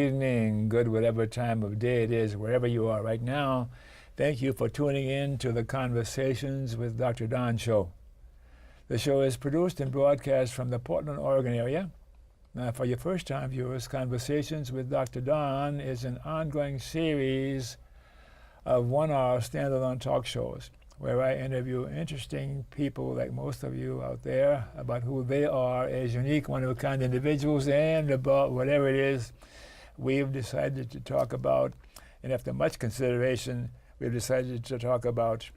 Evening, good whatever time of day it is, wherever you are right now. Thank you for tuning in to the Conversations with Dr. Don show. The show is produced and broadcast from the Portland, Oregon area. Now, for your first-time viewers, Conversations with Dr. Don is an ongoing series of one-hour standalone talk shows where I interview interesting people like most of you out there about who they are as unique, one-of-a-kind individuals and about whatever it is we've decided to talk about. And after much consideration, we've decided to talk about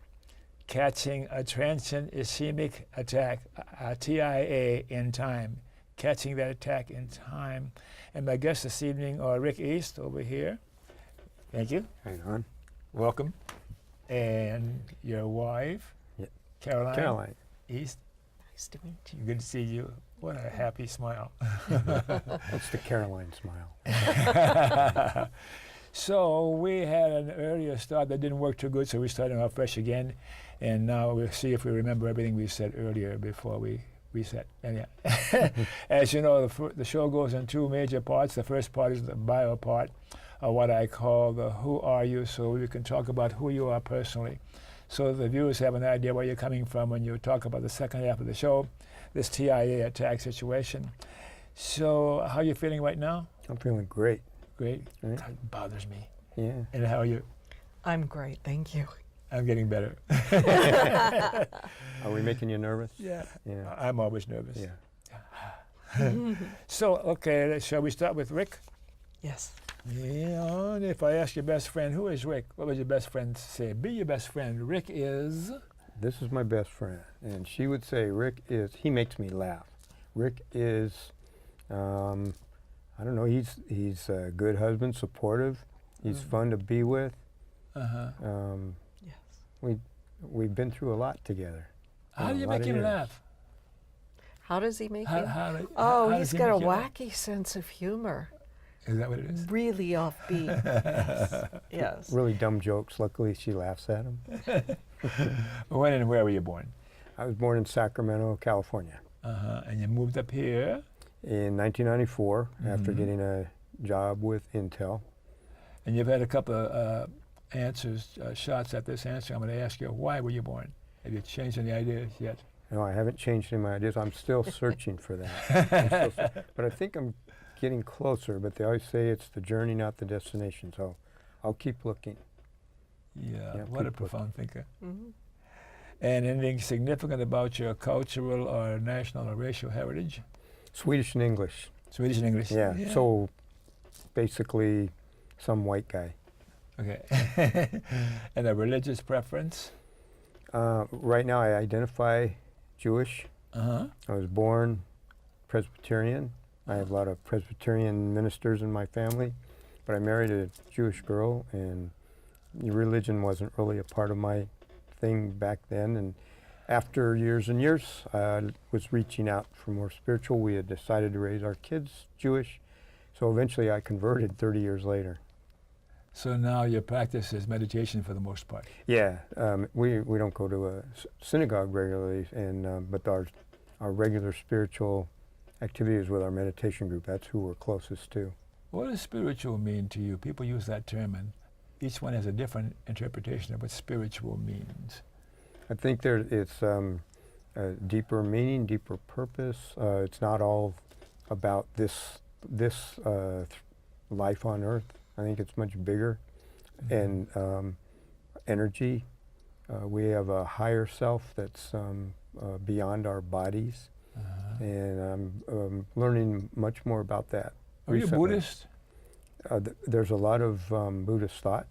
catching a transient ischemic attack, a TIA, in time. Catching that attack in time. And my guests this evening are Rick East over here. Thank you. Hang on. Welcome. And your wife, Caroline East. Nice to meet you. Good to see you. What a happy smile. That's the Caroline smile. So we had an earlier start that didn't work too good, so we started off fresh again. And now we'll see if we remember everything we said earlier before we reset. And yeah. As you know, the show goes in two major parts. The first part is the bio part, or what I call the who are you, so we can talk about who you are personally. So the viewers have an idea where you're coming from when you talk about the second half of the show, this TIA attack situation. So how are you feeling right now? I'm feeling great. Great. Right. God, it bothers me. Yeah. And how are you? I'm great, thank you. I'm getting better. Are we making you nervous? Yeah. Yeah. I'm always nervous. Yeah. So, okay, shall we start with Rick? Yes. Yeah, and if I ask your best friend, who is Rick? What would your best friend say? Be your best friend. Rick is? This is my best friend, and she would say Rick is, he makes me laugh. Rick is, I don't know, he's a good husband, supportive. He's fun to be with. Uh-huh. Yes. We've been through a lot together. How do you make him laugh? How does he make you? How He's does he got a make you laugh? wacky sense of humor. Is that what it is? Really offbeat. Yes. Yes. Really dumb jokes. Luckily, she laughs at them. When and where were you born? I was born in Sacramento, California. Uh-huh. And you moved up here? In 1994, after getting a job with Intel. And you've had a couple of shots at this answer. I'm going to ask you, why were you born? Have you changed any ideas yet? No, I haven't changed any of my ideas. I'm still searching for that. But I think I'm getting closer. But they always say it's the journey, not the destination. So I'll keep looking. Yeah, Yeah, what a keep profound thinker. Mm-hmm. And anything significant about your cultural or national or racial heritage? Swedish and English. Swedish and English? Yeah. So basically some white guy. Okay. And a religious preference? Right now I identify Jewish. Uh-huh. I was born Presbyterian. I have a lot of Presbyterian ministers in my family. But I married a Jewish girl, and religion wasn't really a part of my thing back then. And after years and years, I was reaching out for more spiritual. We had decided to raise our kids Jewish. So eventually I converted 30 years later. So now your practice is meditation for the most part? Yeah, we don't go to a synagogue regularly, but our regular spiritual activities with our meditation group, that's who we're closest to. What does spiritual mean to you? People use that term, and each one has a different interpretation of what spiritual means. I think it's a deeper meaning, deeper purpose. It's not all about this life on earth. I think it's much bigger. And energy. We have a higher self that's beyond our bodies. And I'm learning much more about that. Are you Buddhist? There's a lot of Buddhist thought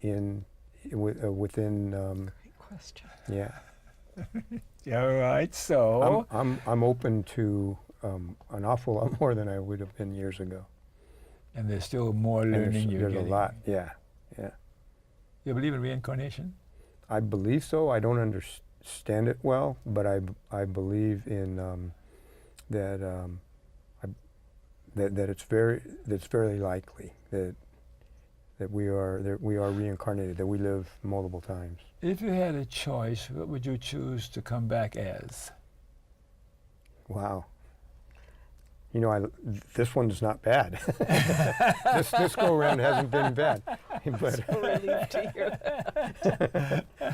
within. Great question. Yeah. Yeah, all right. So I'm open to an awful lot more than I would have been years ago. And there's still more And learning you're there's getting. a lot. Yeah. Yeah. You believe in reincarnation? I believe so. I don't understand it well, but I believe in that it's very likely that we are reincarnated, that we live multiple times. If you had a choice, what would you choose to come back as? Wow. you know, this one's not bad. this go around hasn't been bad, but So relieved to hear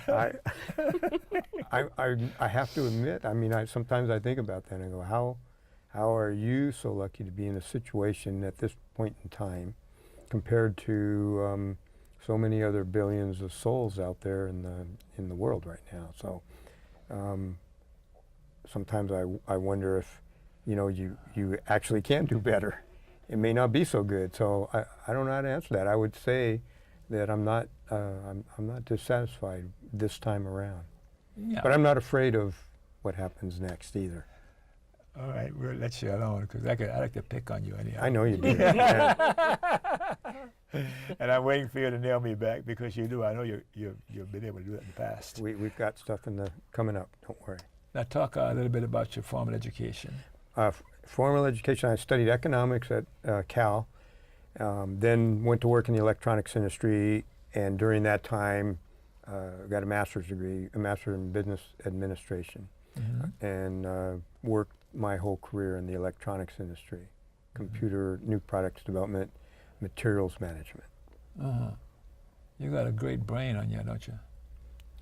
that. I have to admit, I mean, sometimes I think about that and I go, how are you so lucky to be in a situation at this point in time, compared to so many other billions of souls out there in the world right now? So sometimes I wonder if, you know, you actually can do better. It may not be so good. So I don't know how to answer that. I would say that I'm not dissatisfied this time around. Yeah. But I'm not afraid of what happens next either. All right, we'll let you alone because I like to pick on you anyhow. I know you do. Yeah. And I'm waiting for you to nail me back because you do. I know you've been able to do that in the past. We've got stuff coming up. Don't worry. Now talk a little bit about your formal education. Formal education, I studied economics at Cal, then went to work in the electronics industry, and during that time got a master's degree, a master in business administration, and worked my whole career in the electronics industry, computer, new products development, materials management. You got a great brain on you, don't you?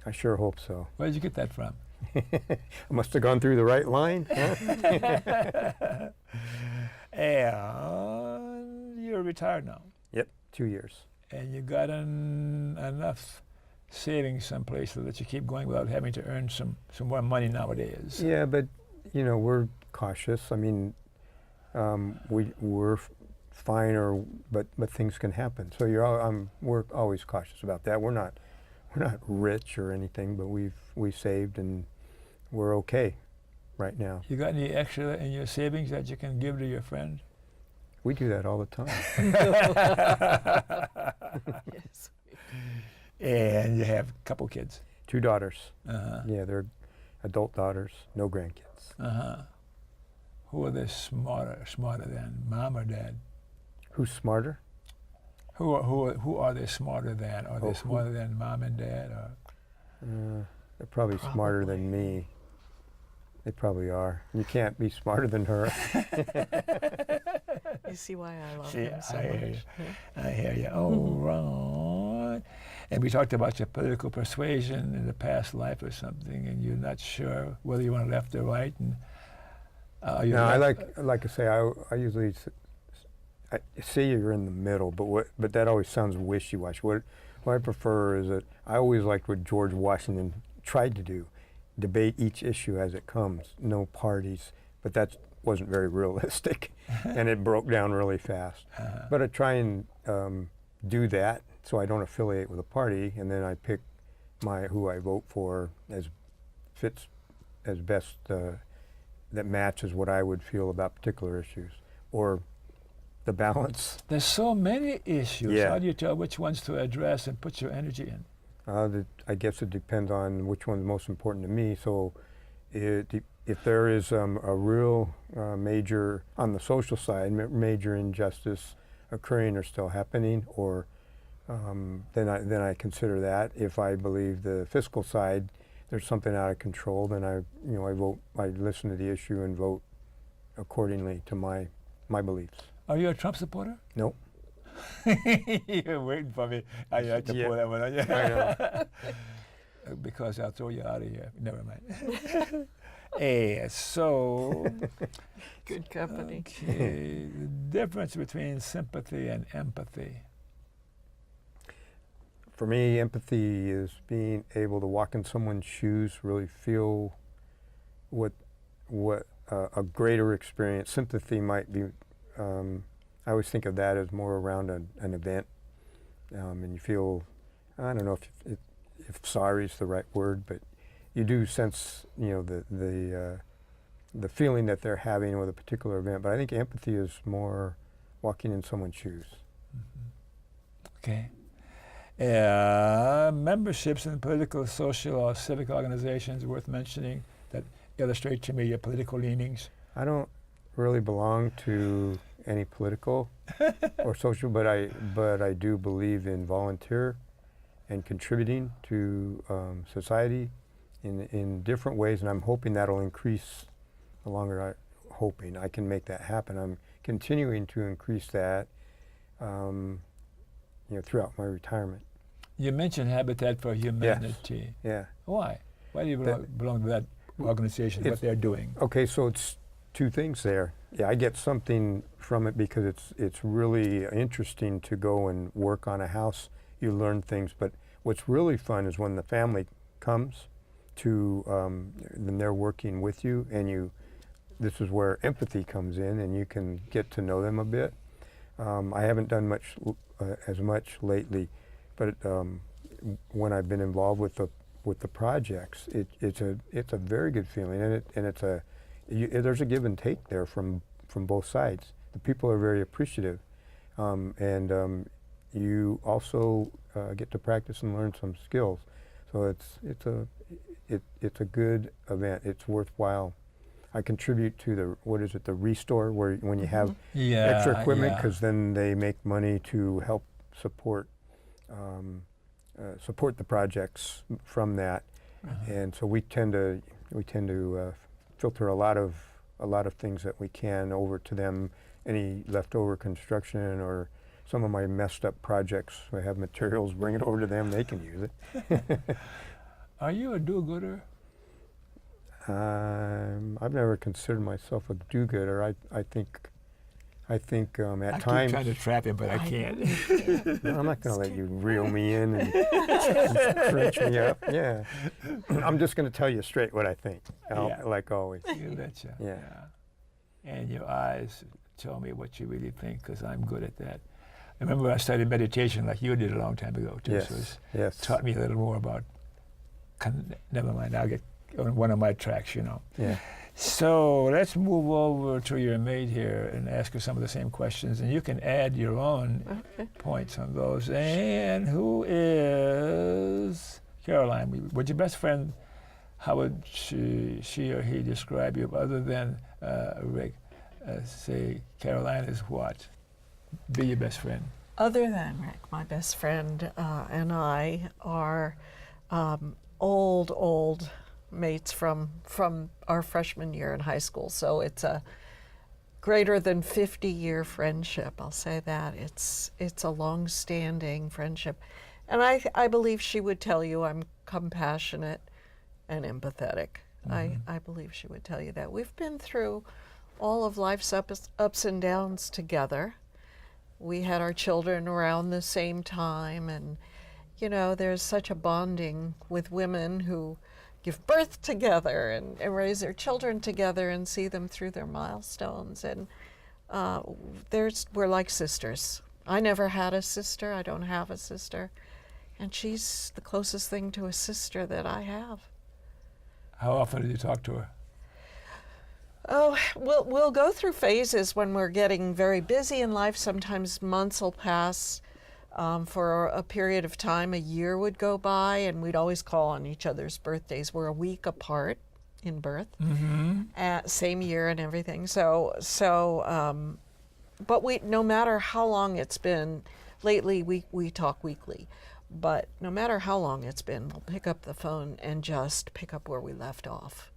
I sure hope so. Where did you get that from? I must have gone through the right line. Huh? And you're retired now. Yep, 2 years. And you got enough savings someplace so that you keep going without having to earn some more money nowadays. Yeah, but you know, we're cautious. I mean, we're fine, but things can happen. So we're always cautious about that. We're not rich or anything, but we saved and we're okay right now. You got any extra in your savings that you can give to your friend? We do that all the time. Yes. And you have a couple kids. 2 daughters. Uh-huh. Yeah, they're adult daughters, no grandkids. Uh-huh. Who are they smarter than, mom or dad? Who's smarter? Who are they smarter than? Are they smarter than mom and dad? Or? They're probably smarter than me. They probably are. You can't be smarter than her. You see why I love him so I hear much. you. I hear you. All right. And we talked about your political persuasion in the past life or something, and you're not sure whether you want left or right. And No, I like to say I usually I say you're in the middle, but that always sounds wishy-washy. What I prefer is that I always liked what George Washington tried to do, debate each issue as it comes, no parties, but that wasn't very realistic, and it broke down really fast. But I try and do that so I don't affiliate with a party, and then I pick who I vote for as fits as best that matches what I would feel about particular issues, or the balance. There's so many issues. Yeah. How do you tell which ones to address and put your energy in? I guess it depends on which one's most important to me. So if there is a real major, on the social side, major injustice occurring or still happening, or then I consider that. If I believe the fiscal side, there's something out of control, then I listen to the issue and vote accordingly to my beliefs. Are you a Trump supporter? Nope. You're waiting for me. I like to pull that one on you. I know. Because I'll throw you out of here. Never mind. So. Good company. Okay. The difference between sympathy and empathy. For me, empathy is being able to walk in someone's shoes, really feel what a greater experience. Sympathy might be. I always think of that as more around an event, and you feel. I don't know if sorry is the right word, but you do sense, the feeling that they're having with a particular event. But I think empathy is more walking in someone's shoes. Okay. Memberships in political, social, or civic organizations worth mentioning that illustrate to me your political leanings? I don't really belong to any political or social, but I do believe in volunteer and contributing to society in different ways, and I'm hoping that'll increase the longer hoping I can make that happen. I'm continuing to increase that, throughout my retirement. You mentioned Habitat for Humanity. Yeah. Why? Why do you belong to that organization, what they're doing? Okay, so it's two things there. Yeah, I get something from it because it's really interesting to go and work on a house. You learn things, but what's really fun is when the family comes to, then they're working with you, and this is where empathy comes in, and you can get to know them a bit. I haven't done as much lately, but when I've been involved with the projects, it's a very good feeling, and there's a give and take there from both sides. The people are very appreciative, and you also get to practice and learn some skills. So it's a good event. It's worthwhile. I contribute to the restore, where when you have extra equipment, because then they make money to help support the projects from that. And so we tend to filter a lot of things that we can over to them. Any leftover construction or some of my messed up projects, I have materials, bring it over to them, they can use it. Are you a do-gooder? I've never considered myself a do-gooder. I think at times. I keep trying to trap him, but I can't. No, I'm not going to let you reel me in and crunch me up. Yeah, I'm just going to tell you straight what I think, like always. You betcha. Yeah. And your eyes tell me what you really think, because I'm good at that. I remember I studied meditation like you did a long time ago too. Yes. So Yes. taught me a little more about. Never mind. I'll get on one of my tracks, Yeah. So let's move over to your mate here and ask her some of the same questions, and you can add your own points on those. And who is Caroline? Would your best friend, how would she or he describe you other than Rick? Say Caroline is what? Be your best friend. Other than Rick, my best friend and I are old mates from our freshman year in high school. So it's a greater than 50-year friendship. I'll say that. It's a long-standing friendship. And I believe she would tell you I'm compassionate and empathetic. I believe she would tell you that. We've been through all of life's ups and downs together. We had our children around the same time, and there's such a bonding with women who give birth together and raise their children together and see them through their milestones. And we're like sisters. I never had a sister. I don't have a sister. And she's the closest thing to a sister that I have. How often do you talk to her? Oh, we'll go through phases when we're getting very busy in life. Sometimes months will pass. For a period of time, a year would go by, and we'd always call on each other's birthdays. We're a week apart in birth, same year and everything. But no matter how long it's been, lately we talk weekly. But no matter how long it's been, we'll pick up the phone and just pick up where we left off,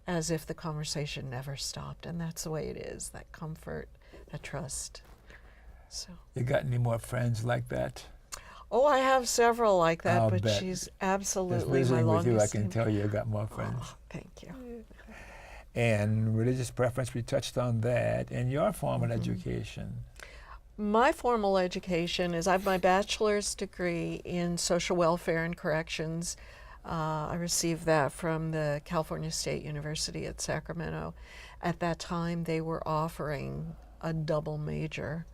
as if the conversation never stopped. And that's the way it is, that comfort, that trust. So. You got any more friends like that? Oh, I have several like that, I'll but bet. she's Just absolutely my visiting with longest. you, I can tell you got more friends. Oh, thank you. And religious preference, we touched on that. And your formal education? My formal education is I have my bachelor's degree in social welfare and corrections. I received that from the California State University at Sacramento. At that time, they were offering a double major.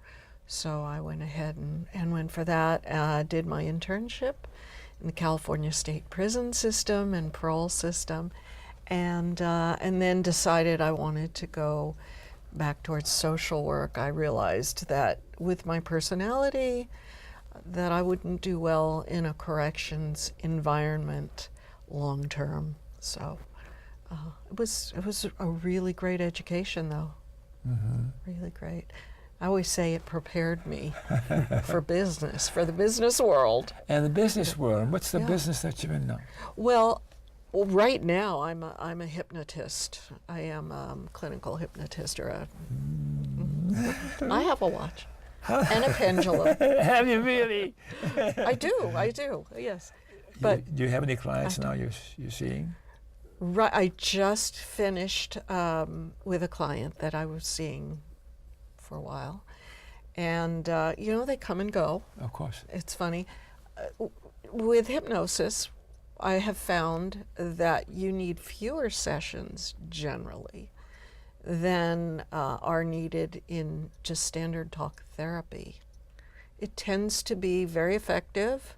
So I went ahead and went for that. Did my internship in the California State prison system and parole system, and then decided I wanted to go back towards social work. I realized that with my personality, that I wouldn't do well in a corrections environment long term. So it was a really great education, though. Really great. I always say it prepared me for business, for the business world. And the business world, what's the business that you're in now? Well, Well, right now I'm a hypnotist. I am clinical hypnotist, or I have a watch and a pendulum. Have you really? I do, yes. But Do you have any clients now you're seeing? right, I just finished with a client that I was seeing for a while, and they come and go. Of course. It's funny. With hypnosis, I have found that you need fewer sessions generally than are needed in just standard talk therapy. It tends to be very effective,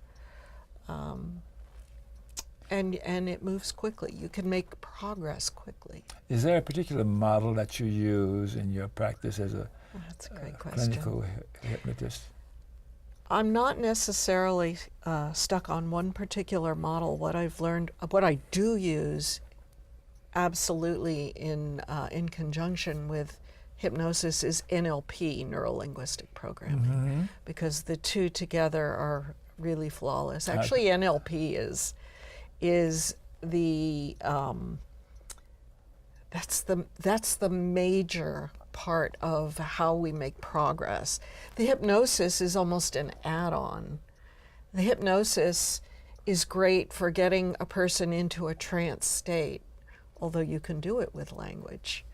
and it moves quickly. You can make progress quickly. Is there a particular model that you use in your practice as a That's a great question. clinical hypnotist? I'm not necessarily stuck on one particular model. What I've learned, what I do use absolutely in conjunction with hypnosis is NLP, neuro-linguistic programming, because the two together are really flawless. Actually, NLP is the that's the major part of how we make progress. The hypnosis is almost an add-on. The hypnosis is great for getting a person into a trance state, although you can do it with language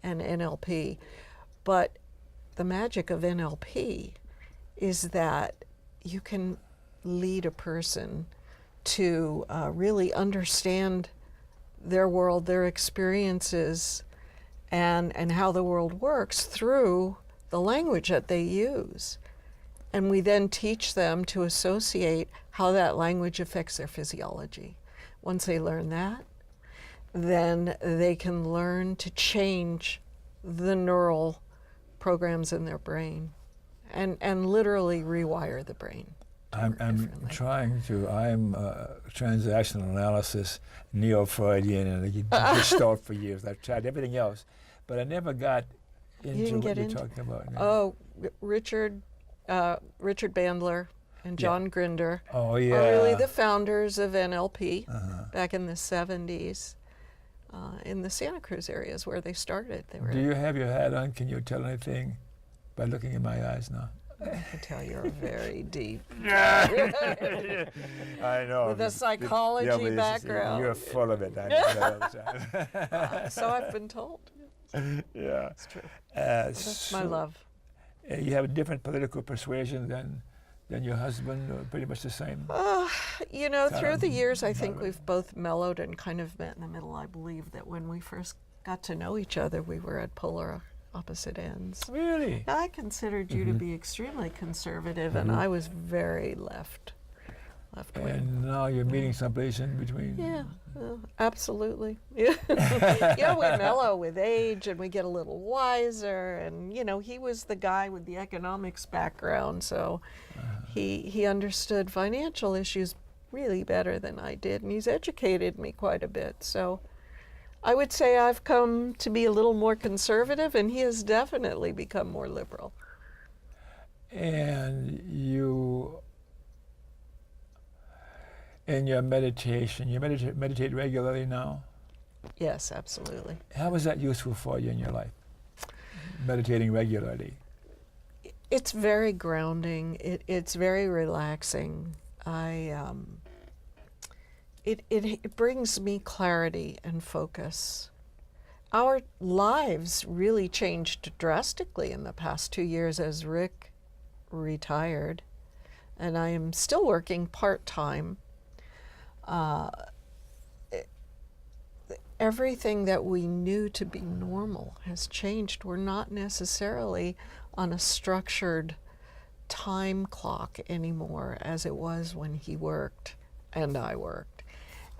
and NLP. But the magic of NLP is that you can lead a person to really understand their world, their experiences, and how the world works through the language that they use. And we then teach them to associate how that language affects their physiology. Once they learn that, then they can learn to change the neural programs in their brain and literally rewire the brain. I'm transactional analysis, neo-Freudian, and Gestalt for years. I've tried everything else, but I never got into what you're talking about now. Oh, Richard Bandler and John Grinder Oh, yeah. are really the founders of NLP back in the 70s in the Santa Cruz areas where they started. Do you have your hat on? Can you tell anything by looking in my eyes now? I can tell you're very deep. I know. With a psychology background. You're full of it. I know that all the time. So I've been told. Yeah. It's true. That's my love. You have a different political persuasion than your husband, or pretty much the same? Through the years, I think we've both mellowed and kind of met in the middle. I believe that when we first got to know each other, we were at polar opposite ends. Really? I considered you to be extremely conservative, and I was very left wing. And now you're meeting someplace in between? Yeah, absolutely. Yeah. We mellow with age, and we get a little wiser, and he was the guy with the economics background, so he understood financial issues really better than I did, and he's educated me quite a bit. So I would say I've come to be a little more conservative, and he has definitely become more liberal. And you, in your meditation, you meditate regularly now? Yes, absolutely. How is that useful for you in your life, meditating regularly? It's very grounding. It's very relaxing. It brings me clarity and focus. Our lives really changed drastically in the past 2 years as Rick retired, and I am still working part-time. Everything that we knew to be normal has changed. We're not necessarily on a structured time clock anymore as it was when he worked and I worked.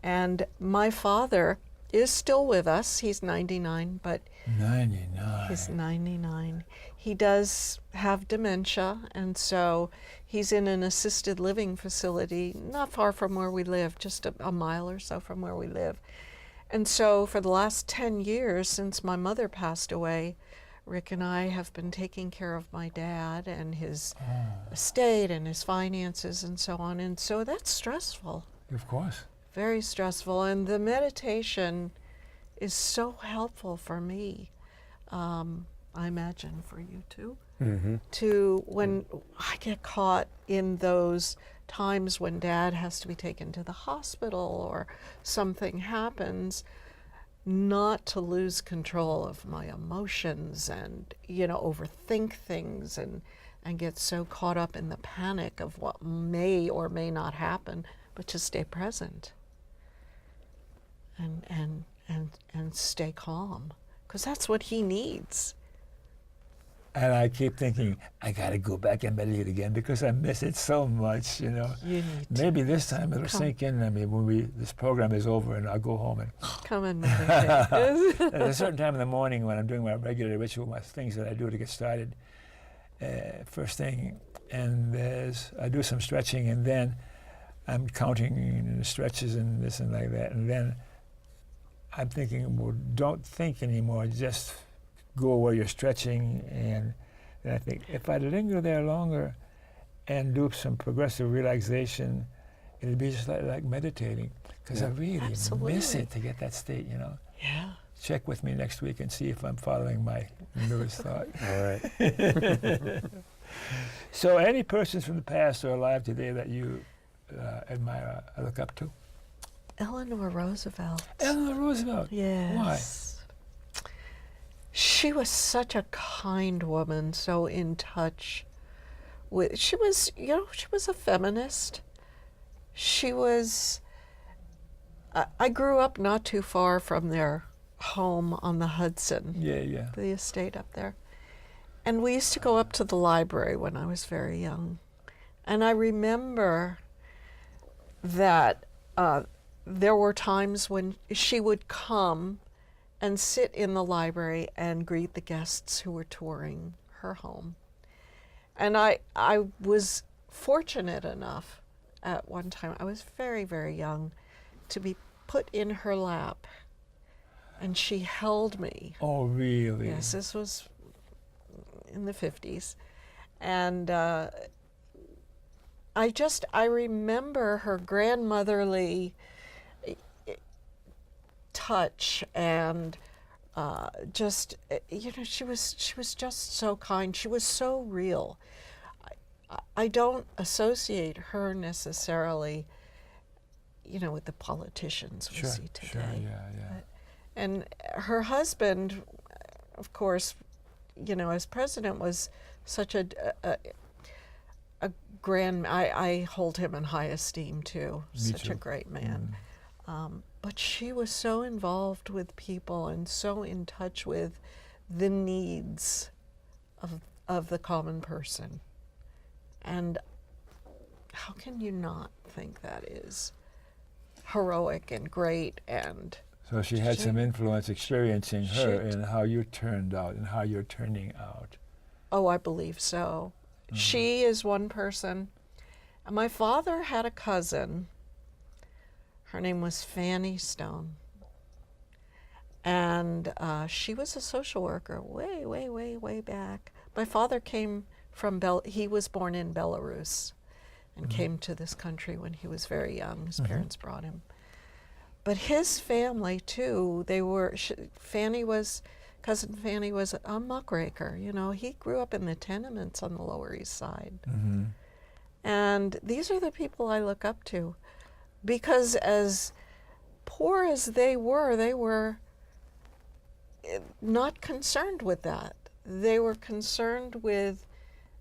And my father is still with us. He's 99, but 99. He's 99. He does have dementia, and so he's in an assisted living facility not far from where we live, just a mile or so from where we live. And so for the last 10 years since my mother passed away, Rick and I have been taking care of my dad and his estate and his finances and so on. And so that's stressful. Of course. very stressful. And the meditation is so helpful for me. I imagine for you too. Mm-hmm. To when I get caught in those times when Dad has to be taken to the hospital or something happens, not to lose control of my emotions and, overthink things and get so caught up in the panic of what may or may not happen, but to stay present and stay calm, because that's what he needs. And I keep thinking, I got to go back and meditate again because I miss it so much, You need Maybe this time it'll Come. sink in. I mean, when this program is over and I'll go home and come and meditate. at a certain time in the morning when I'm doing my regular ritual, my things that I do to get started, first thing, and I do some stretching, and then I'm counting the stretches and this and like that, and then I'm thinking, well, don't think anymore, just go where you're stretching, and I think if I linger there longer and do some progressive relaxation, it'll be just like meditating, because I really miss it to get that state, Yeah. Check with me next week and see if I'm following my newest thought. All right. So any persons from the past or alive today that you admire or look up to? Eleanor Roosevelt. Eleanor Roosevelt. Yes. Why? She was such a kind woman, so in touch with, she was a feminist. She was, I grew up not too far from their home on the Hudson. Yeah. The estate up there. And we used to go up to the library when I was very young. And I remember that there were times when she would come and sit in the library and greet the guests who were touring her home. And I was fortunate enough at one time, I was very, very young, to be put in her lap. And she held me. Oh, really? Yes, this was in the 50s. And I remember her grandmotherly touch, and she was just so kind. She was so real. I don't associate her necessarily, with the politicians we see today. Sure, yeah. And her husband, of course, as president, was such a grand. I hold him in high esteem too. Such a great man. But she was so involved with people and so in touch with the needs of the common person. And how can you not think that is heroic and great? And so she had some influence experiencing her in how you turned out and how you're turning out. Oh, I believe so. She is one person. And my father had a cousin. Her name was Fanny Stone. And she was a social worker way, way, way, way back. My father came from he was born in Belarus and came to this country when he was very young. His parents brought him. But his family too, Cousin Fanny was a muckraker. He grew up in the tenements on the Lower East Side. Mm-hmm. And these are the people I look up to, because as poor as they were not concerned with that. They were concerned with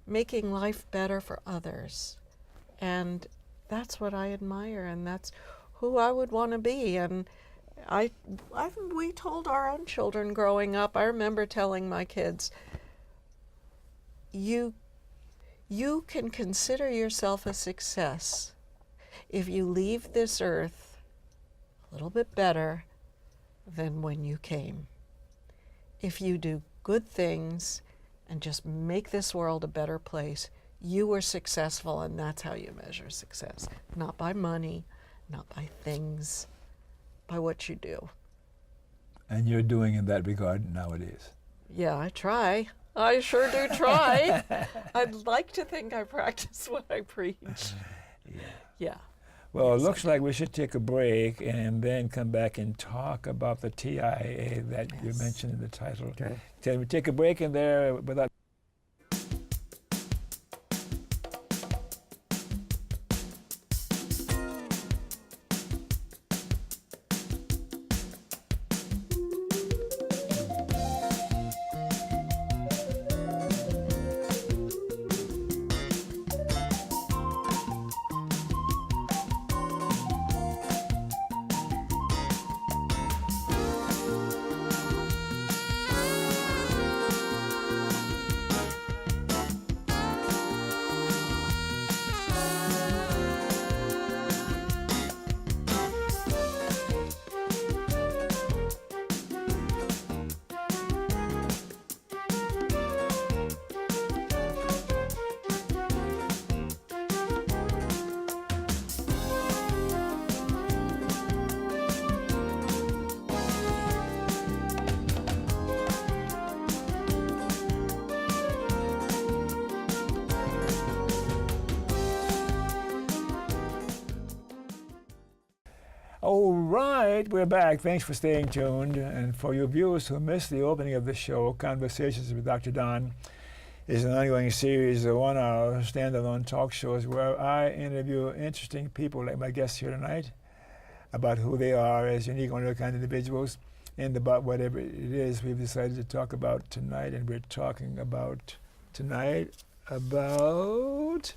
making life better for others. And that's what I admire, and that's who I would want to be. And we told our own children growing up, I remember telling my kids, you can consider yourself a success if you leave this earth a little bit better than when you came. If you do good things and just make this world a better place, you were successful, and that's how you measure success. Not by money, not by things, by what you do. And you're doing in that regard nowadays. Yeah, I try. I sure do try. I'd like to think I practice what I preach. Yeah. Well, it Yes, looks like we should take a break and then come back and talk about the TIA that you Yes. mentioned in the title. Okay. Can we take a break in there without? All right, we're back. Thanks for staying tuned. And for you viewers who missed the opening of the show, Conversations with Dr. Don is an ongoing series of 1-hour standalone talk shows where I interview interesting people like my guests here tonight about who they are as unique, one of a kind individuals and about whatever it is we've decided to talk about tonight. And we're talking about tonight about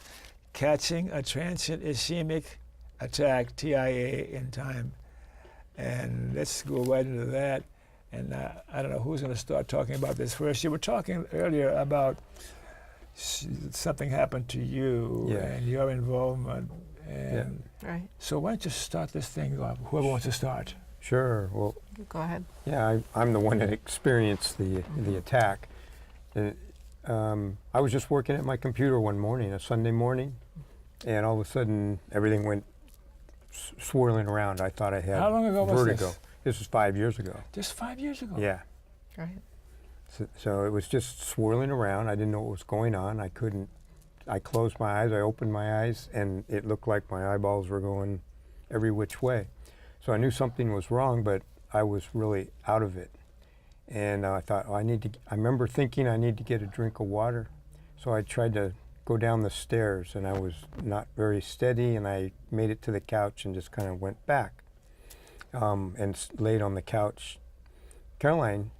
catching a transient ischemic attack, TIA, in time. And let's go right into that. And I don't know who's going to start talking about this first. You were talking earlier about something happened to you and your involvement. And Right. so why don't you start this thing off? Whoever wants to start. Sure. Well, Go ahead. yeah, I'm the one that experienced the attack. I was just working at my computer one morning, a Sunday morning, and all of a sudden everything went swirling around. I thought I had How long ago was vertigo. this? This was 5 years ago. Just 5 years ago. Yeah. Right. So it was just swirling around. I didn't know what was going on. I closed my eyes, I opened my eyes, and it looked like my eyeballs were going every which way. So I knew something was wrong, but I was really out of it. And I thought, I remember thinking I need to get a drink of water. So I tried to go down the stairs, and I was not very steady, and I made it to the couch and just kind of went back and laid on the couch. Caroline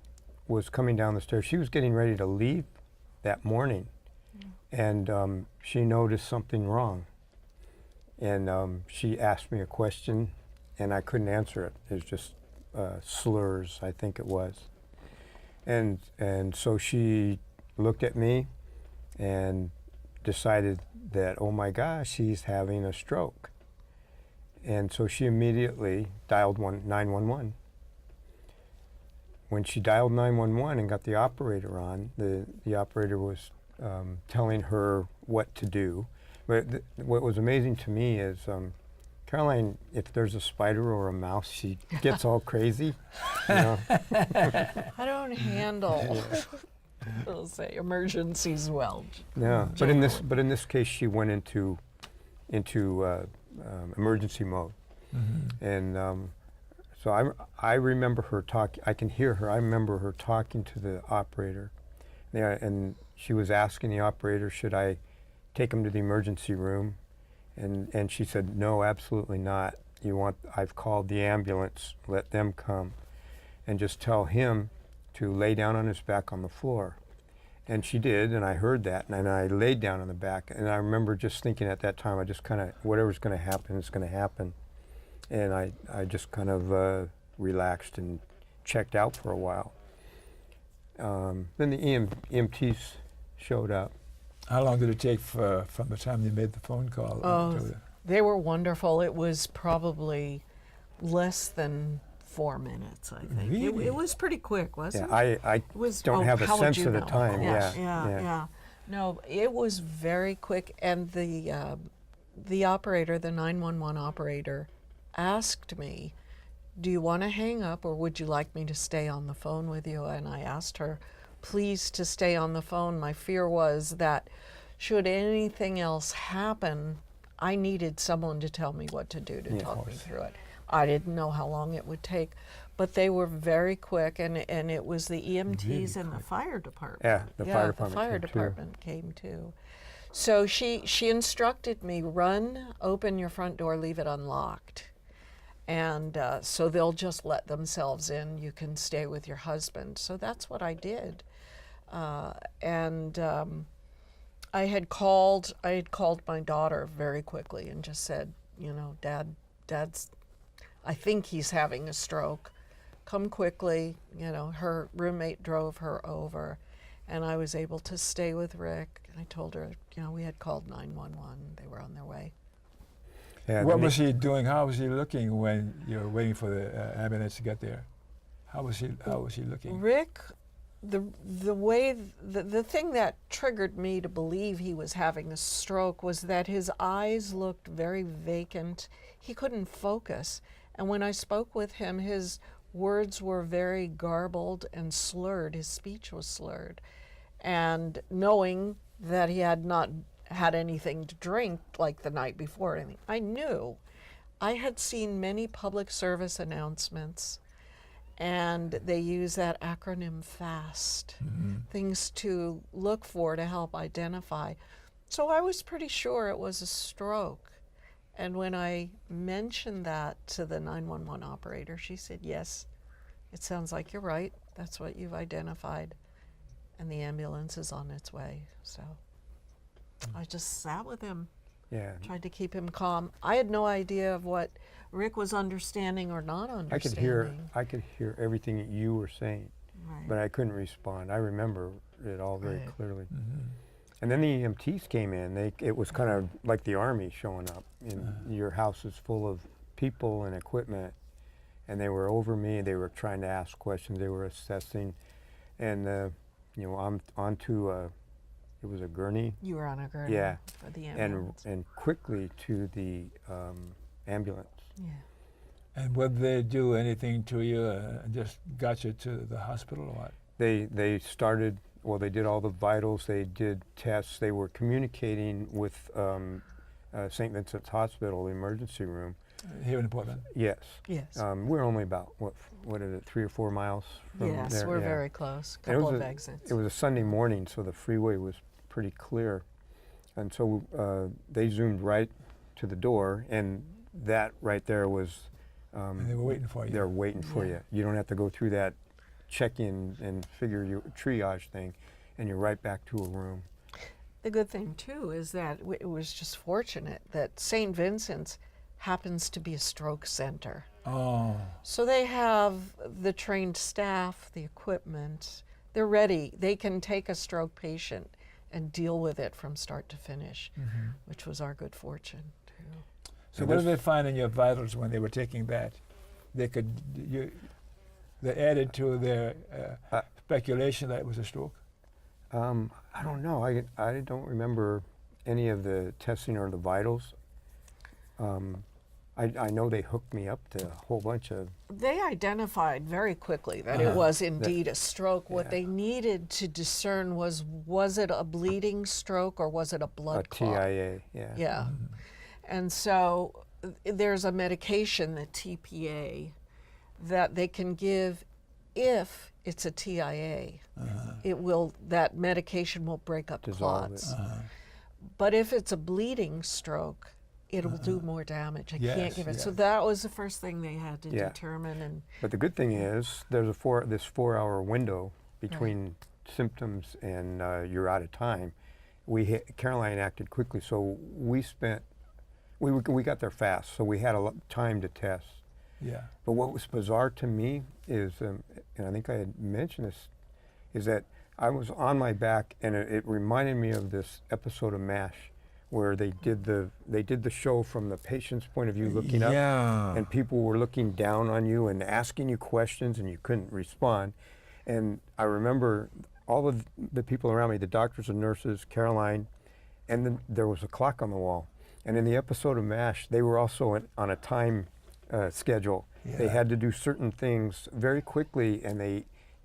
was coming down the stairs. She was getting ready to leave that morning, and she noticed something wrong. And she asked me a question, and I couldn't answer it. It was just slurs, I think it was. And so she looked at me and decided that, oh my gosh, she's having a stroke. And so she immediately dialed 911. When she dialed 911 and got the operator on, the operator was telling her what to do. But what was amazing to me is Caroline, if there's a spider or a mouse, she gets all crazy. You know? I don't handle, I'll say, emergencies well. Yeah, but in this case, she went into emergency mode, and so I remember her talk. I can hear her. I remember her talking to the operator, and she was asking the operator, should I take him to the emergency room, and she said, no, absolutely not. I've called the ambulance. Let them come, and just tell him to lay down on his back on the floor. And she did, and I heard that, and I laid down on the back. And I remember just thinking at that time, I just kind of, whatever's going to happen is going to happen. And I just kind of relaxed and checked out for a while. Then the EMTs showed up. How long did it take from the time you made the phone call? They were wonderful. It was probably less than 4 minutes, I think. Really? It was pretty quick, wasn't Yeah, it? I don't have a how would sense you of the know? time. Yeah. No, it was very quick, and the operator, the 911 operator, asked me, do you want to hang up or would you like me to stay on the phone with you? And I asked her, please, to stay on the phone. My fear was that should anything else happen, I needed someone to tell me what to do, to Yeah. talk me through it. I didn't know how long it would take, but they were very quick, and it was the EMTs Really and the fire department. Yeah, the fire The department fire came too. department came too. So she instructed me, run, open your front door, leave it unlocked. And so they'll just let themselves in. You can stay with your husband. So that's what I did. And I had called my daughter very quickly and just said, you know, Dad's, I think he's having a stroke. Come quickly. You know, her roommate drove her over, and I was able to stay with Rick. And I told her, you know, we had called 911. They were on their way. Yeah, What was he doing? How was he looking when you were waiting for the ambulance to get there? How was he looking? Rick, the thing that triggered me to believe he was having a stroke was that his eyes looked very vacant. He couldn't focus. And when I spoke with him, his words were very garbled and slurred. His speech was slurred. And knowing that he had not had anything to drink like the night before, anything, I knew. I had seen many public service announcements, and they use that acronym FAST, things to look for to help identify. So I was pretty sure it was a stroke. And when I mentioned that to the 911 operator, she said, yes, it sounds like you're right. That's what you've identified. And the ambulance is on its way. So I just sat with him, Yeah. tried to keep him calm. I had no idea of what Rick was understanding or not understanding. I could hear everything that you were saying, Right. but I couldn't respond. I remember it all very Right. clearly. And then the EMTs came in. It was kind of like the Army showing up. Your house is full of people and equipment, and they were over me. They were trying to ask questions. They were assessing, and you know, I'm onto it was a gurney. You were on a gurney Yeah, for the ambulance. and quickly to the ambulance. Yeah. And would they do anything to you? Just got you to the hospital or what? They started. Well, they did all the vitals. They did tests. They were communicating with St. Vincent's Hospital, the emergency room. Here in Portland? Yes. Yes. We're only about what is it, 3 or 4 miles from Yes, there. we're yeah. very close. And Couple of exits. It was a Sunday morning, so the freeway was pretty clear, and so they zoomed right to the door, and that right there was. And they were waiting for you. They're waiting for Yeah. you. You don't have to go through that check-in and figure your triage thing, and you're right back to a room. The good thing too is that it was just fortunate that St. Vincent's happens to be a stroke center. Oh, So they have the trained staff, the equipment. They're ready. They can take a stroke patient and deal with it from start to finish, which was our good fortune too. so what did they find in your vitals when they were taking that? They added to their speculation that it was a stroke? I don't know. I don't remember any of the testing or the vitals. I know they hooked me up to a whole bunch of. They identified very quickly that it was indeed a stroke. What yeah. they needed to discern was it a bleeding stroke or was it a blood A clot? TIA, yeah. Yeah. And so there's a medication, the TPA, that they can give if it's a TIA. That medication will break up Dissolve clots. it. But if it's a bleeding stroke, it'll do more damage. I can't Yes, give it. So yes. that was the first thing they had to Yeah. determine. And But the good thing is there's this 4-hour window between symptoms and you're out of time. Caroline acted quickly, so we got there fast, so we had a lot of time to test. Yeah. But what was bizarre to me is, and I think I had mentioned this, is that I was on my back, and it reminded me of this episode of MASH, where they did the show from the patient's point of view, looking up, Yeah. and people were looking down on you and asking you questions, and you couldn't respond. And I remember all of the people around me, the doctors and nurses, Caroline, and then there was a clock on the wall. And in the episode of MASH, they were also on a time schedule. They Yeah. had to do certain things very quickly, and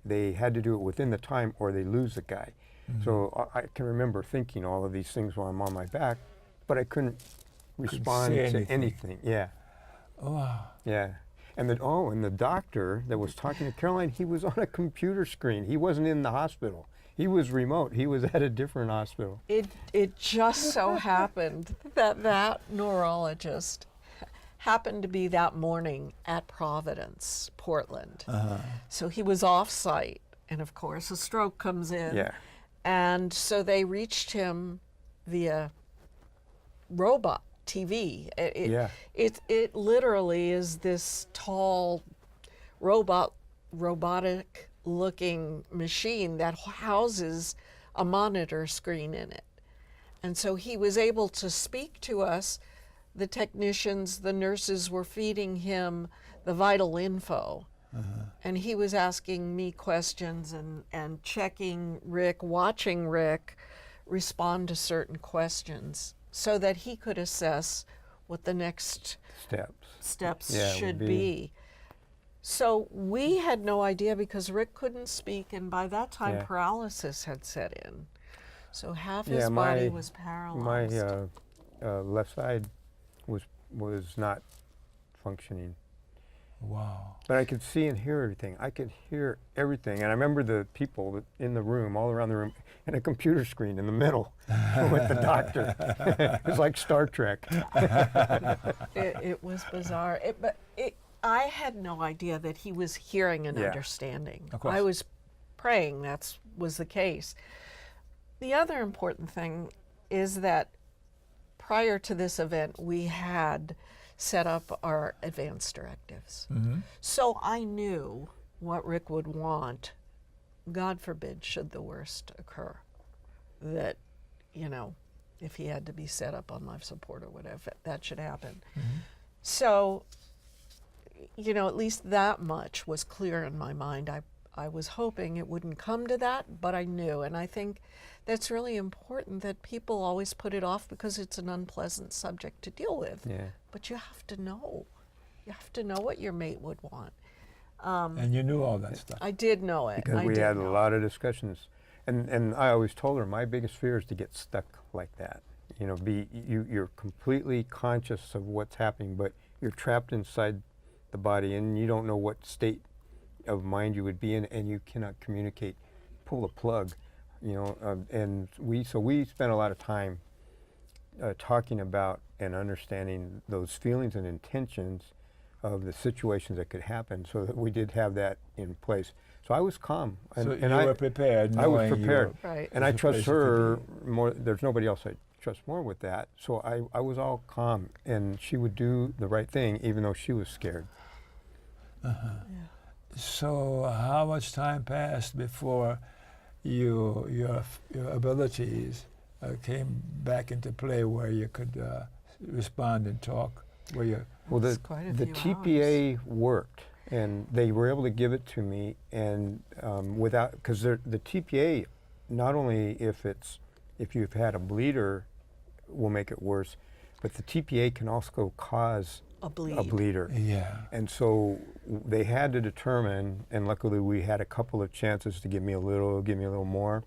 they had to do it within the time or they lose the guy. So I can remember thinking all of these things while I'm on my back, but I couldn't respond say to anything. anything. Yeah, Oh, wow. yeah. And the doctor that was talking to Caroline, he was on a computer screen. He wasn't in the hospital. He was remote. He was at a different hospital. It just so happened that neurologist happened to be that morning at Providence, Portland. So he was off site, and of course a stroke comes in. Yeah. And so they reached him via robot TV. It literally is this tall robotic looking machine that houses a monitor screen in it. And so he was able to speak to us. The technicians, the nurses were feeding him the vital info. And he was asking me questions and checking Rick, watching Rick respond to certain questions so that he could assess what the next steps should be. So we had no idea because Rick couldn't speak, and by that time paralysis had set in. So half his body was paralyzed. My left side was not functioning. Wow. But I could see and hear everything. I could hear everything. And I remember the people in the room, all around the room, and a computer screen in the middle with the doctor. It was like Star Trek. It was bizarre. I had no idea that he was hearing and understanding. Of course. I was praying that was the case. The other important thing is that prior to this event, we had set up our advance directives. So I knew what Rick would want, God forbid, should the worst occur, that, if he had to be set up on life support or whatever, that should happen. So, at least that much was clear in my mind. I was hoping it wouldn't come to that, but I knew. And I think that's really important that people always put it off because it's an unpleasant subject to deal with. Yeah. But you have to know. You have to know what your mate would want. And you knew all that stuff. I did know it. Because we had a lot of discussions. And I always told her my biggest fear is to get stuck like that. You're completely conscious of what's happening, but you're trapped inside the body and you don't know what state of mind you would be in, and you cannot communicate. Pull the plug, and we spent a lot of time talking about and understanding those feelings and intentions of the situations that could happen, so that we did have that in place. So I was calm, So you were prepared. I was knowing you prepared, were- Right. and I There's a trust place you could her be. more. There's nobody else I trust more with that. So I was all calm, and she would do the right thing, even though she was scared. So how much time passed before your abilities came back into play, where you could respond and talk? Well, That's quite a the few TPA worked, and they were able to give it to me, and because the TPA, not only if you've had a bleeder, will make it worse, but the TPA can also cause A bleed. a bleeder. Yeah. And so they had to determine, and luckily we had a couple of chances to give me a little more.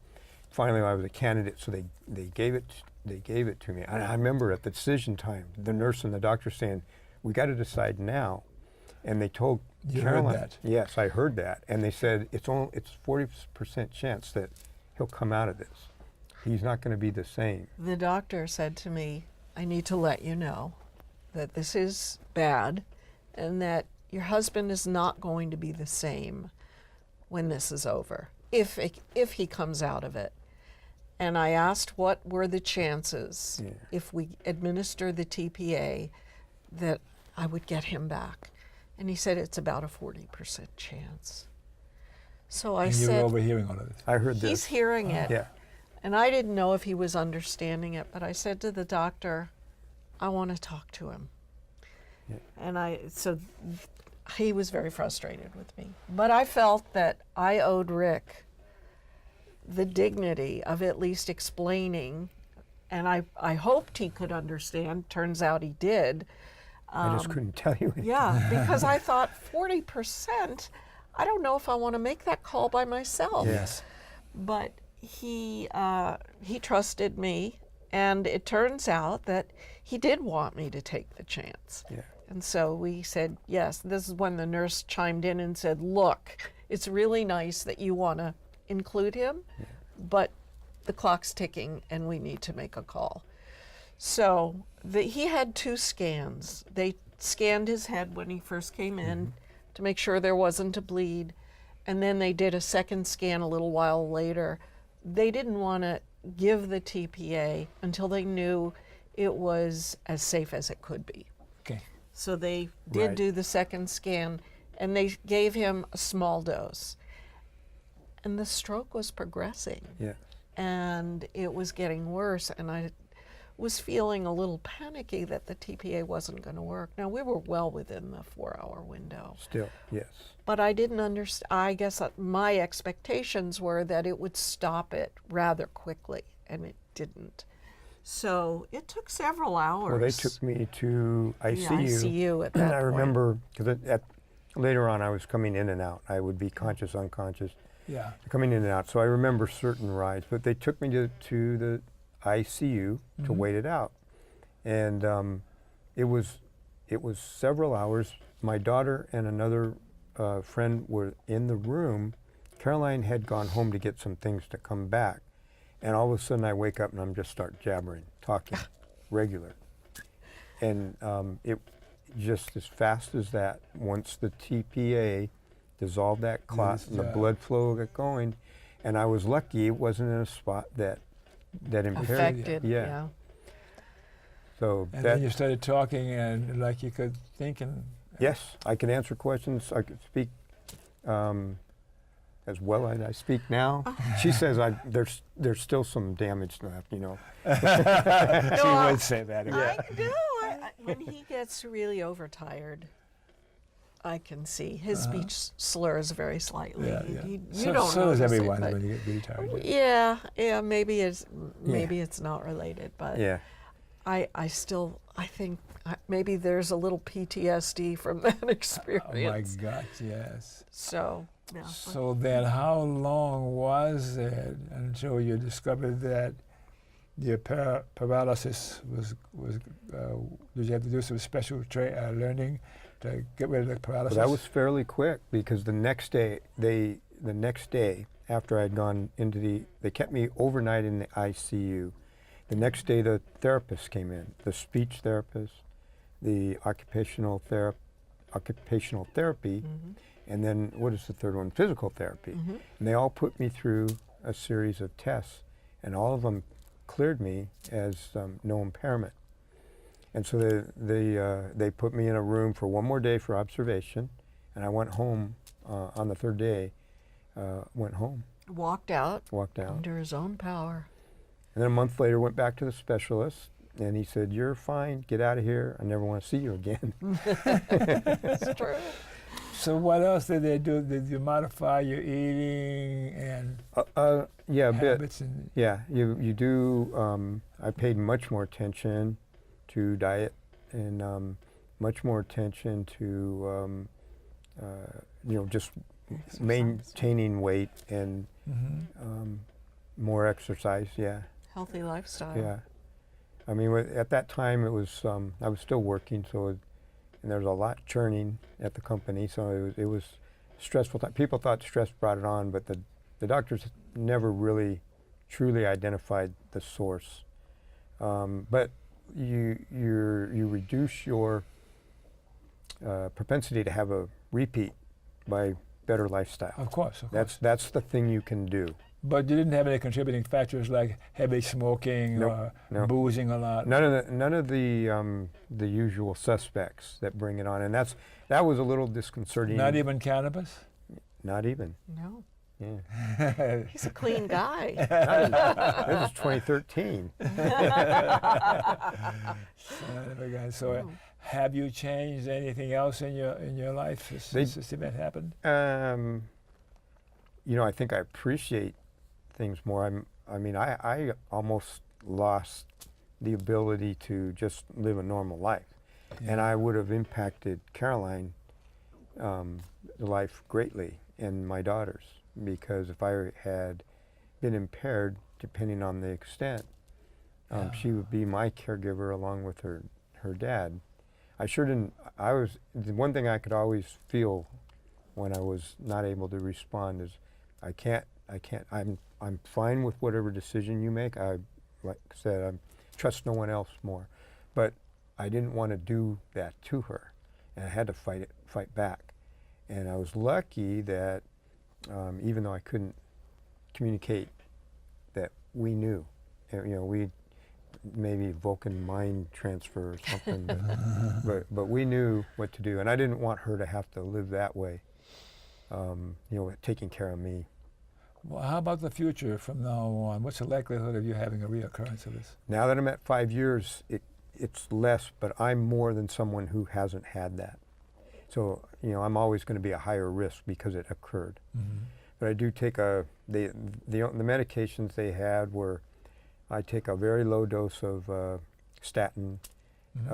Finally, I was a candidate, so they gave it to me. I remember at the decision time, the nurse and the doctor saying, "We got to decide now." And they told You heard Caroline, that? Yes, I heard that, and they said it's 40% chance that he'll come out of this. He's not going to be the same. The doctor said to me, "I need to let you know that this is bad and that your husband is not going to be the same when this is over, if he comes out of it." And I asked what were the chances if we administer the TPA that I would get him back. And he said it's about a 40% chance. So I And you were said, overhearing all of this. I heard he's this. hearing it. Yeah. And I didn't know if he was understanding it, but I said to the doctor, I want to talk to him. Yeah. And so he was very frustrated with me. But I felt that I owed Rick the dignity of at least explaining, and I hoped he could understand. Turns out he did. I just couldn't tell you anything. Yeah, because I thought 40%, I don't know if I want to make that call by myself. Yes. But he trusted me, And it turns out that he did want me to take the chance. Yeah. And so we said, yes. This is when the nurse chimed in and said, look, it's really nice that you want to include him, but the clock's ticking and we need to make a call. So he had 2 scans. They scanned his head when he first came in to make sure there wasn't a bleed. And then they did a second scan a little while later. They didn't want to give the TPA until they knew it was as safe as it could be. Okay. So they did Right. do the second scan, and they gave him a small dose. And the stroke was progressing, Yeah. and it was getting worse, and I was feeling a little panicky that the TPA wasn't going to work. Now, we were well within the 4-hour window, Still, yes. but I didn't understand. I guess my expectations were that it would stop it rather quickly, and it didn't. So it took several hours. Well, they took me to the ICU. ICU at And that I point. remember, because later on I was coming in and out. I would be conscious, unconscious, Yeah. coming in and out. So I remember certain rides. But they took me to the ICU to wait it out. And it was several hours. My daughter and another friend were in the room. Caroline had gone home to get some things to come back. And all of a sudden I wake up and I'm just start jabbering, talking, regular. And it just as fast as that, once the TPA dissolved that clot and the blood flow got going, and I was lucky it wasn't in a spot that impaired. affected. Yeah. Yeah. So And that, then you started talking, and like you could think, and yes, I could answer questions. I could speak as well as I speak now. She says there's still some damage left, you know. she would say that. I do. When he gets really overtired, I can see his speech slurs very slightly. Yeah, yeah. You So don't does notice it, everyone but- when you get really tired. Yeah. Maybe it's not related, but Yeah. I still think maybe there's a little PTSD from that Oh my experience. gosh, yes. So yeah. So then how long was it until you discovered that your paralysis was did you have to do some special learning to get rid of the paralysis? Well, that was fairly quick because the next day after I'd gone into they kept me overnight in the ICU. The next day the therapist came in, the speech therapist, the occupational therapy, and then what is the third one? Physical therapy. And they all put me through a series of tests, and all of them cleared me as no impairment. And so they put me in a room for one more day for observation, and I went home on the third day. Went home, Walked out walked out, under his own power. and then a month later went back to the specialist, and he said, "You're fine. Get out of here. I never want to see you again." It's true. So what else did they do? Did you modify your eating and Yeah, a bit. habits? And Yeah, you do. I paid much more attention to diet and much more attention to just Exercise. maintaining weight and Mhm. more exercise. Yeah, Healthy lifestyle. yeah. I mean, at that time it was I was still working, and there was a lot churning at the company, so it was stressful time. People thought stress brought it on, but the doctors never really truly identified the source. But you reduce your propensity to have a repeat by better lifestyle. Of course. That's the thing you can do. But you didn't have any contributing factors like heavy smoking Nope, or no. boozing a lot. None of the usual suspects that bring it on, and that was a little disconcerting. Not even cannabis. Not even. No. Yeah. He's a clean guy. This is 2013. So, have you changed anything else in your life since this event happened? I think I appreciate things more. I almost lost the ability to just live a normal life, and I would have impacted Caroline, life greatly, and my daughters, because if I had been impaired, depending on the extent, She would be my caregiver along with her dad. I sure didn't. The one thing I could always feel when I was not able to respond is, I can't. I'm fine with whatever decision you make. Like I said, I trust no one else more. But I didn't want to do that to her, and I had to fight back. And I was lucky that even though I couldn't communicate, that we knew. We maybe Vulcan mind transfer or something, but we knew what to do, and I didn't want her to have to live that way. Taking care of me. Well, how about the future from now on? What's the likelihood of you having a reoccurrence of this? Now that I'm at 5 years, it's less, but I'm more than someone who hasn't had that. So, I'm always going to be a higher risk because it occurred. Mm-hmm. But I do take the medications they had were, I take a very low dose of statin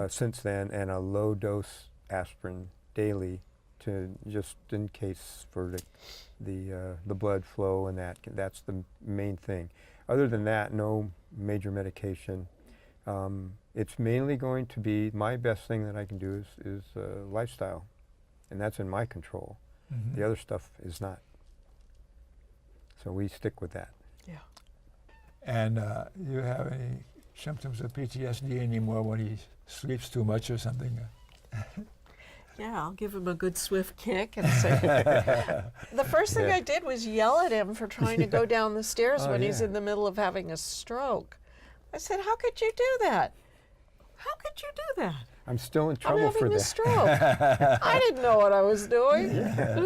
since then, and a low dose aspirin daily, to just in case for the blood flow, and that's the main thing. Other than that, no major medication. It's mainly going to be, my best thing that I can do is lifestyle, and that's in my control. Mm-hmm. The other stuff is not. So we stick with that. Yeah. And you have any symptoms of PTSD anymore when he sleeps too much or something? Yeah, I'll give him a good swift kick and say. The first thing I did was yell at him for trying to go down the stairs when he's in the middle of having a stroke. I said, "How could you do that? How could you do that? I'm still in I'm trouble for having a that. stroke. I didn't know what I was doing.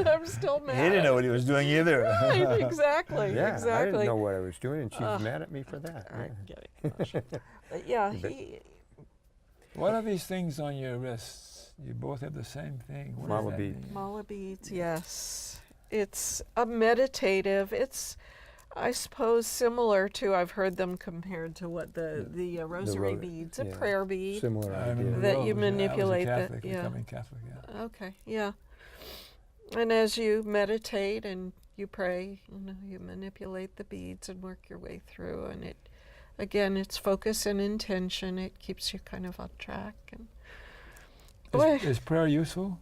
I'm still mad." He didn't know what he was doing either. Right, exactly, Yeah, exactly. I didn't know what I was doing, and she's mad at me for that. I'm getting emotional. But yeah, What are these things on your wrists? You both have the same thing. What does Mala that beads. mean? mala beads, yes. It's a meditative. It's, I suppose, similar to, I've heard them compared to what the rosary beads, a prayer bead. Similar I idea. remember That those, you manipulate I was a that, Catholic, yeah. becoming Catholic, yeah. Okay, yeah. And as you meditate and you pray, you manipulate the beads and work your way through. And it, again, it's focus and intention. It keeps you kind of on track. And Is prayer useful?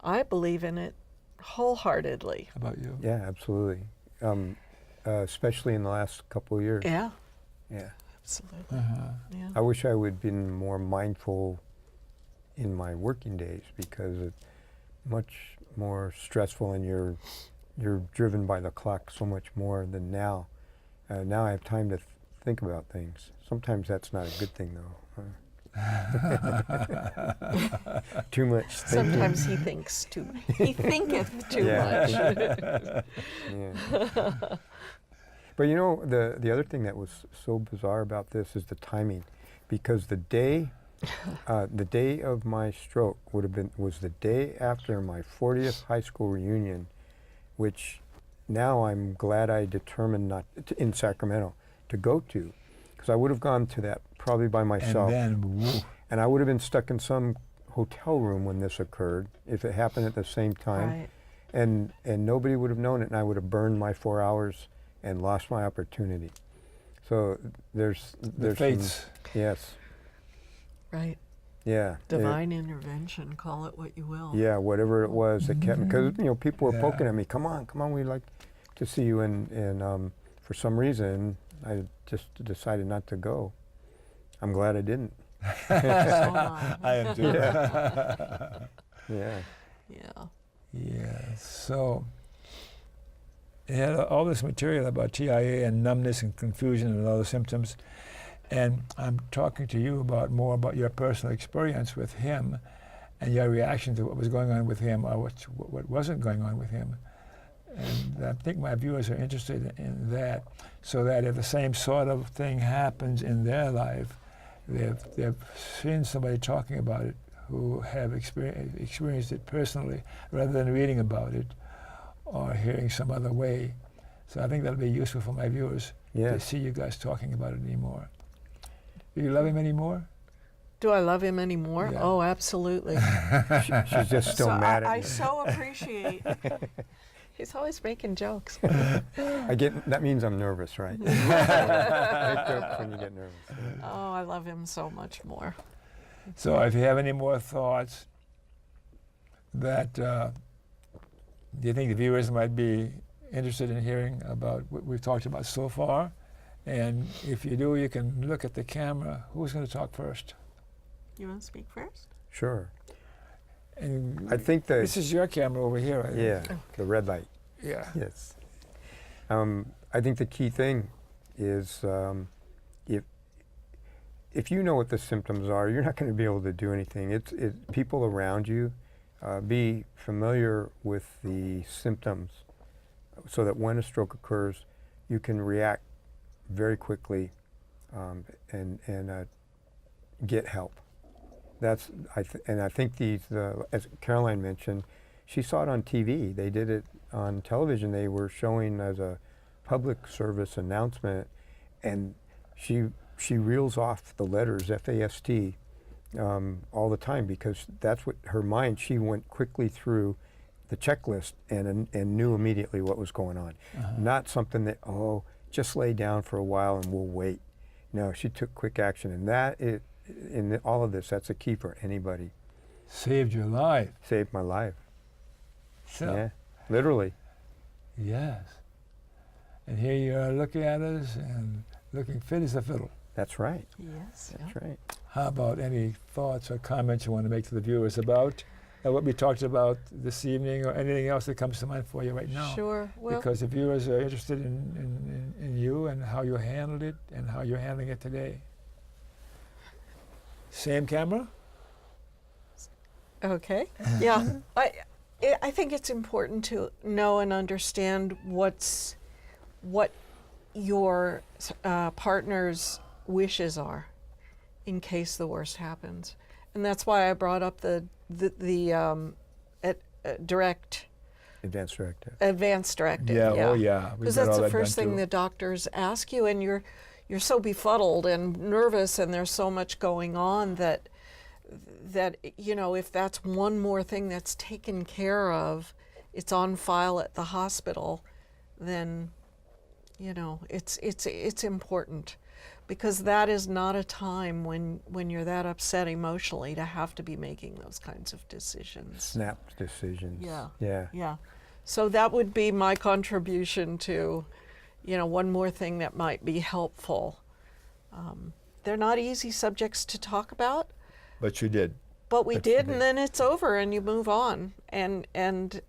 I believe in it wholeheartedly. How about you? Yeah, absolutely. Especially in the last couple of years. Yeah, Yeah. absolutely. Uh-huh. Yeah. I wish I would have been more mindful in my working days, because it's much more stressful, and you're driven by the clock so much more than now. Now I have time to think about things. Sometimes that's not a good thing, though. Too much thinking. Sometimes he thinks too much. He thinketh too much. Yeah. But the other thing that was so bizarre about this is the timing, because the day of my stroke was the day after my 40th high school reunion, which now I'm glad I determined not in Sacramento to go to, because I would have gone to that probably by myself, and I would have been stuck in some hotel room when this occurred if it happened at the same time, Right. and nobody would have known it, and I would have burned my 4 hours and lost my opportunity. So there's The fates. Yes. Right. Yeah. Divine intervention, call it what you will. Yeah, whatever it was that kept me, because people were Yeah. poking at me. Come on, we'd like to see you, and for some reason I just decided not to go. I'm glad I didn't. So am I. I am too. Yeah. Yeah. Yeah. So it had all this material about TIA and numbness and confusion and other symptoms, and I'm talking to you more about your personal experience with him and your reaction to what was going on with him, or what wasn't going on with him. And I think my viewers are interested in that, so that if the same sort of thing happens in their life, they've seen somebody talking about it who have experienced it personally, rather than reading about it or hearing some other way. So I think that'll be useful for my viewers to Yes. see you guys talking about it anymore. Do you love him anymore? Do I love him anymore? Yeah. Oh, absolutely. She's just still So mad at I me. so appreciate He's always making jokes. That means I'm nervous, right? Make jokes when you get nervous. Oh, I love him so much more. So if you have any more thoughts that do you think the viewers might be interested in hearing about what we've talked about so far? And if you do, you can look at the camera. Who's going to talk first? You want to speak first? Sure. And I think that this is your camera over here, right? yeah, the red light. Yeah. Yes. I think the key thing is if you know what the symptoms are, you're not going to be able to do anything. It's people around you. Be familiar with the symptoms so that when a stroke occurs, you can react very quickly and get help. And I think as Caroline mentioned, she saw it on TV. They did it on television. They were showing as a public service announcement, and she reels off the letters FAST all the time because that's what her mind. She went quickly through the checklist and knew immediately what was going on. Not something that just lay down for a while and we'll wait. No, she took quick action, and in all of this, that's a key for anybody. Saved your life. Saved my life. So, Yeah, literally. yes. And here you are looking at us and looking fit as a fiddle. That's right. Yes. That's right. How about any thoughts or comments you want to make to the viewers about what we talked about this evening, or anything else that comes to mind for you right now? Sure. Well, Because the viewers are interested in you and how you handled it and how you're handling it today. Same camera? okay. Yeah. I think it's important to know and understand what your partner's wishes are in case the worst happens. And that's why I brought up the direct Advanced directive. advanced directive. Yeah, oh yeah. We've Because got that's all the that first done thing too. the doctors ask you, and you're so befuddled and nervous, and there's so much going on that if that's one more thing that's taken care of, it's on file at the hospital, then it's important, because that is not a time when you're that upset emotionally to have to be making those kinds of decisions. Snap decisions. Yeah. Yeah. Yeah. So that would be my contribution to, one more thing that might be helpful. They're not easy subjects to talk about, But you did. but we That's did, the and then it's over, and you move on, and then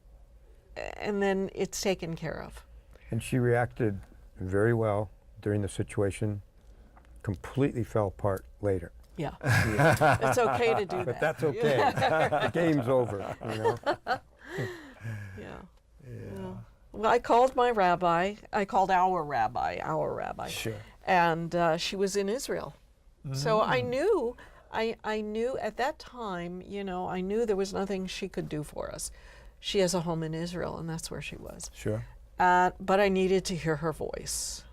it's taken care of. And she reacted very well during the situation, completely fell apart later. Yeah. It's okay to do that. But that's okay. The game's over, Yeah. Well, I called my rabbi. I called our rabbi. Sure. And she was in Israel. So I knew at that time, I knew there was nothing she could do for us. She has a home in Israel, and that's where she was. Sure. But I needed to hear her voice.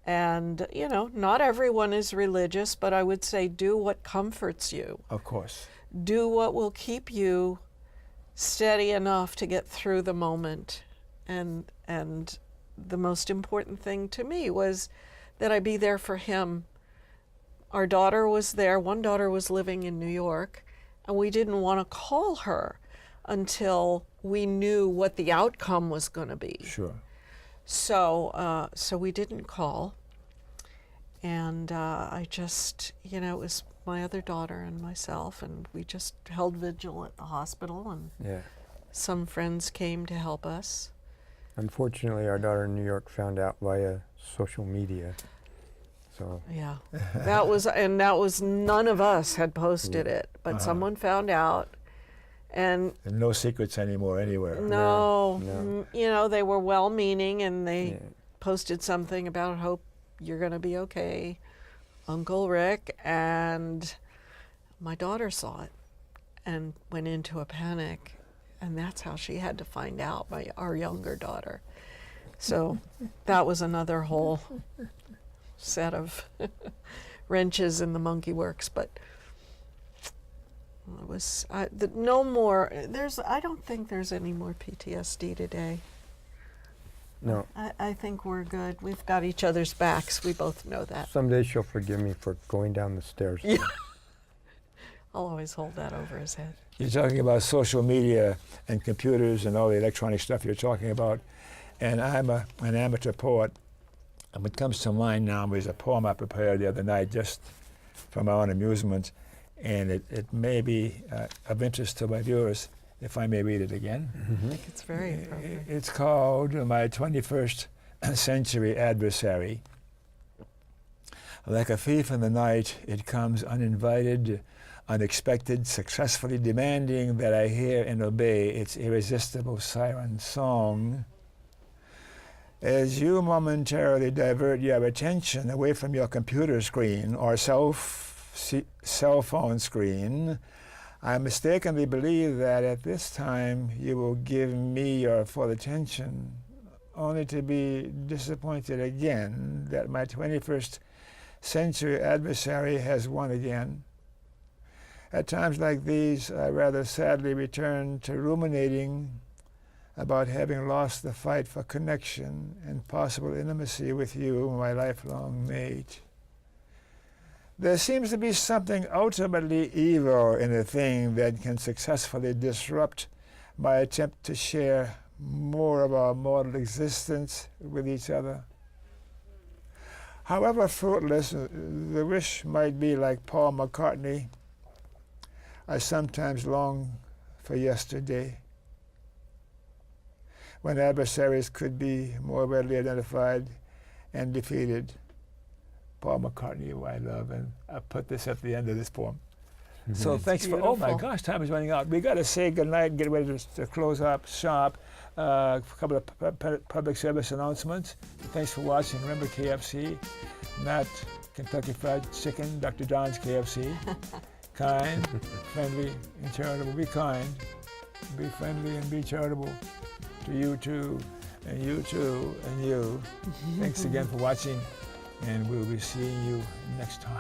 And, not everyone is religious, but I would say do what comforts you. Of course. Do what will keep you steady enough to get through the moment. And the most important thing to me was that I be there for him. Our daughter was there. One daughter was living in New York, and we didn't want to call her until we knew what the outcome was going to be. Sure. So we didn't call, and I just, it was my other daughter and myself, and we just held vigil at the hospital, and Yeah. some friends came to help us. Unfortunately, our daughter in New York found out via social media. So Yeah, that was none of us had posted it, but someone found out, and And no secrets anymore anywhere. No. They were well-meaning, and they yeah. posted something about hope you're going to be okay, Uncle Rick, and my daughter saw it and went into a panic, and that's how she had to find out, our younger daughter. So that was another whole set of wrenches in the monkey works, but It was no more. I don't think there's any more PTSD today. No. I think we're good. We've got each other's backs. We both know that. Someday she'll forgive me for going down the stairs. Yeah. I'll always hold that over his head. You're talking about social media and computers and all the electronic stuff you're talking about. And I'm an amateur poet. And what comes to mind now is a poem I prepared the other night just for my own amusement. And it may be of interest to my viewers if I may read it again. I think it's very appropriate. It's called My 21st Century Adversary. Like a thief in the night, it comes uninvited, unexpected, successfully demanding that I hear and obey its irresistible siren song. As you momentarily divert your attention away from your computer screen or cell phone screen, I mistakenly believe that at this time you will give me your full attention, only to be disappointed again that my 21st century adversary has won again. At times like these, I rather sadly return to ruminating about having lost the fight for connection and possible intimacy with you, my lifelong mate. There seems to be something ultimately evil in a thing that can successfully disrupt my attempt to share more of our mortal existence with each other. However fruitless the wish might be, like Paul McCartney, I sometimes long for yesterday, when adversaries could be more readily identified and defeated. Paul McCartney, who I love, and I put this at the end of this poem. So thanks for, oh my gosh, time is running out. We got to say goodnight and get ready to close up shop. A couple of public service announcements. Thanks for watching. Remember KFC, not Kentucky Fried Chicken, Dr. Don's KFC. Kind, friendly, and charitable. Be kind, be friendly, and be charitable to you too, and you too, and you. Thanks again for watching, and we'll be seeing you next time.